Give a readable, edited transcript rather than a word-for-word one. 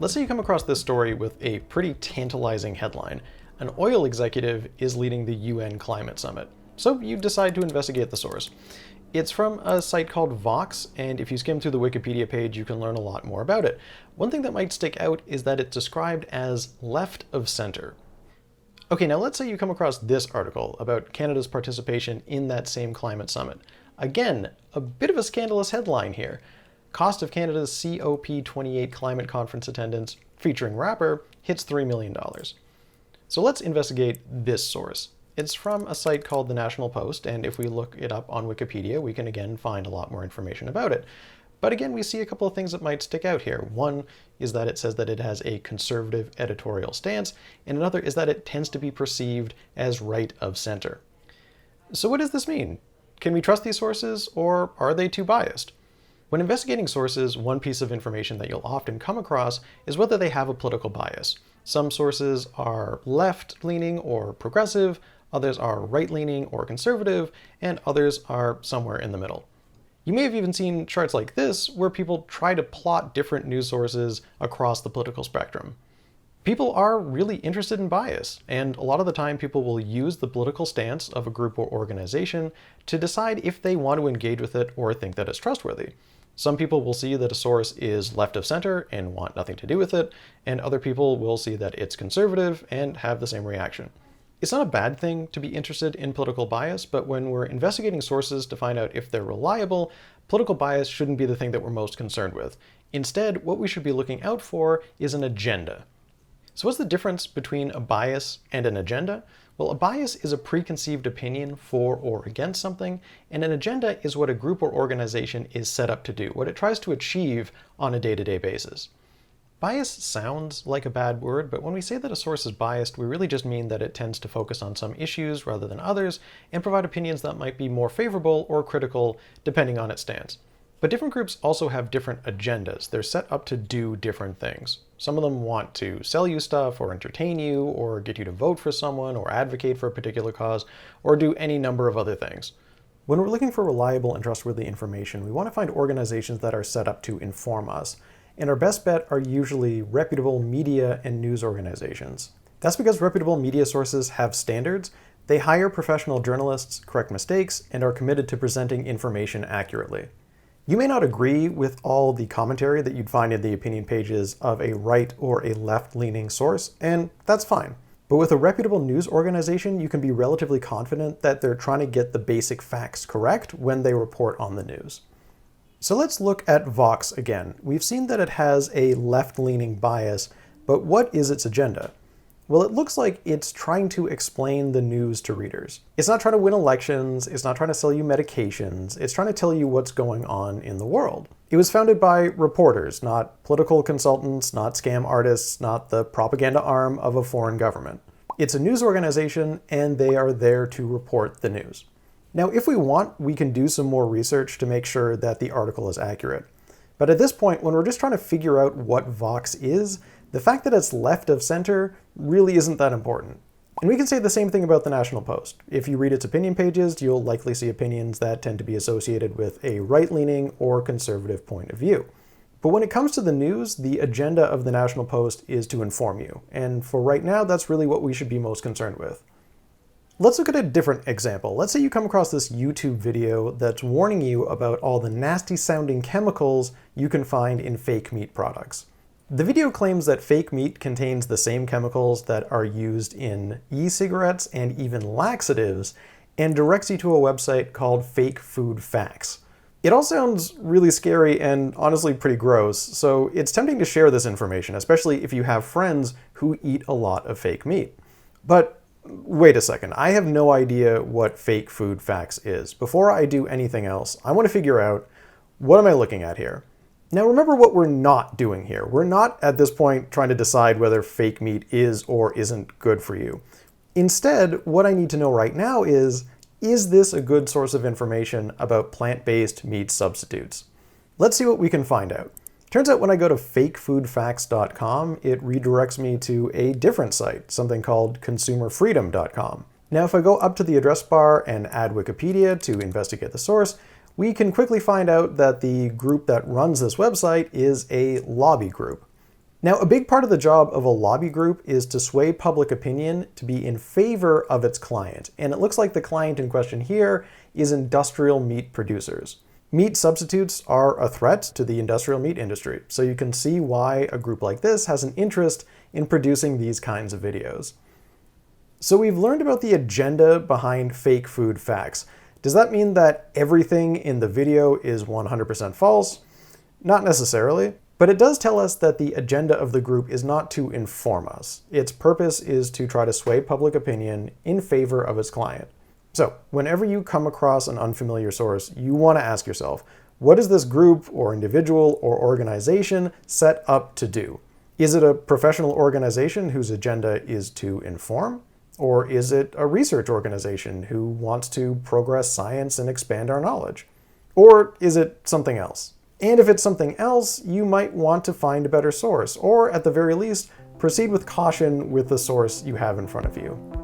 Let's say you come across this story with a pretty tantalizing headline. An oil executive is leading the UN climate summit. So you decide to investigate the source. It's from a site called Vox, and if you skim through the Wikipedia page, you can learn a lot more about it. One thing that might stick out is that it's described as left of center. Okay, now let's say you come across this article about Canada's participation in that same climate summit. Again, a bit of a scandalous headline here. Cost of Canada's COP28 climate conference attendance, featuring rapper, hits $3 million. So let's investigate this source. It's from a site called the National Post, and if we look it up on Wikipedia, we can again find a lot more information about it. But again, we see a couple of things that might stick out here. One is that it says that it has a conservative editorial stance, and another is that it tends to be perceived as right of center. So what does this mean? Can we trust these sources, or are they too biased? When investigating sources, one piece of information that you'll often come across is whether they have a political bias. Some sources are left-leaning or progressive, others are right-leaning or conservative, and others are somewhere in the middle. You may have even seen charts like this where people try to plot different news sources across the political spectrum. People are really interested in bias, and a lot of the time people will use the political stance of a group or organization to decide if they want to engage with it or think that it's trustworthy. Some people will see that a source is left of center and want nothing to do with it, and other people will see that it's conservative and have the same reaction. It's not a bad thing to be interested in political bias, but when we're investigating sources to find out if they're reliable, political bias shouldn't be the thing that we're most concerned with. Instead, what we should be looking out for is an agenda. So what's the difference between a bias and an agenda? Well, a bias is a preconceived opinion for or against something, and an agenda is what a group or organization is set up to do, what it tries to achieve on a day-to-day basis. Bias sounds like a bad word, but when we say that a source is biased, we really just mean that it tends to focus on some issues rather than others, and provide opinions that might be more favorable or critical depending on its stance. But different groups also have different agendas. They're set up to do different things. Some of them want to sell you stuff or entertain you or get you to vote for someone or advocate for a particular cause or do any number of other things. When we're looking for reliable and trustworthy information, we want to find organizations that are set up to inform us. And our best bet are usually reputable media and news organizations. That's because reputable media sources have standards. They hire professional journalists, correct mistakes, and are committed to presenting information accurately. You may not agree with all the commentary that you'd find in the opinion pages of a right or a left-leaning source, and that's fine. But with a reputable news organization, you can be relatively confident that they're trying to get the basic facts correct when they report on the news. So let's look at Vox again. We've seen that it has a left-leaning bias, but what is its agenda? Well, it looks like it's trying to explain the news to readers. It's not trying to win elections, it's not trying to sell you medications, it's trying to tell you what's going on in the world. It was founded by reporters, not political consultants, not scam artists, not the propaganda arm of a foreign government. It's a news organization, and they are there to report the news. Now, if we want, we can do some more research to make sure that the article is accurate. But at this point, when we're just trying to figure out what Vox is, the fact that it's left of center really isn't that important. And we can say the same thing about the National Post. If you read its opinion pages, you'll likely see opinions that tend to be associated with a right-leaning or conservative point of view. But when it comes to the news, the agenda of the National Post is to inform you. And for right now, that's really what we should be most concerned with. Let's look at a different example. Let's say you come across this YouTube video that's warning you about all the nasty sounding chemicals you can find in fake meat products. The video claims that fake meat contains the same chemicals that are used in e-cigarettes and even laxatives, and directs you to a website called Fake Food Facts. It all sounds really scary and honestly pretty gross, so it's tempting to share this information, especially if you have friends who eat a lot of fake meat. But wait a second, I have no idea what Fake Food Facts is. Before I do anything else, I want to figure out, what am I looking at here? Now remember what we're not doing here. We're not at this point trying to decide whether fake meat is or isn't good for you. Instead, what I need to know right now is this a good source of information about plant-based meat substitutes? Let's see what we can find out. Turns out when I go to fakefoodfacts.com, it redirects me to a different site, something called consumerfreedom.com. Now if I go up to the address bar and add Wikipedia to investigate the source, we can quickly find out that the group that runs this website is a lobby group. Now, a big part of the job of a lobby group is to sway public opinion to be in favor of its client. And it looks like the client in question here is industrial meat producers. Meat substitutes are a threat to the industrial meat industry, so you can see why a group like this has an interest in producing these kinds of videos. So we've learned about the agenda behind fake food facts. Does that mean that everything in the video is 100% false? Not necessarily, but it does tell us that the agenda of the group is not to inform us. Its purpose is to try to sway public opinion in favor of its client. So, whenever you come across an unfamiliar source, you want to ask yourself, what is this group or individual or organization set up to do? Is it a professional organization whose agenda is to inform? Or is it a research organization who wants to progress science and expand our knowledge? Or is it something else? And if it's something else, you might want to find a better source, or at the very least, proceed with caution with the source you have in front of you.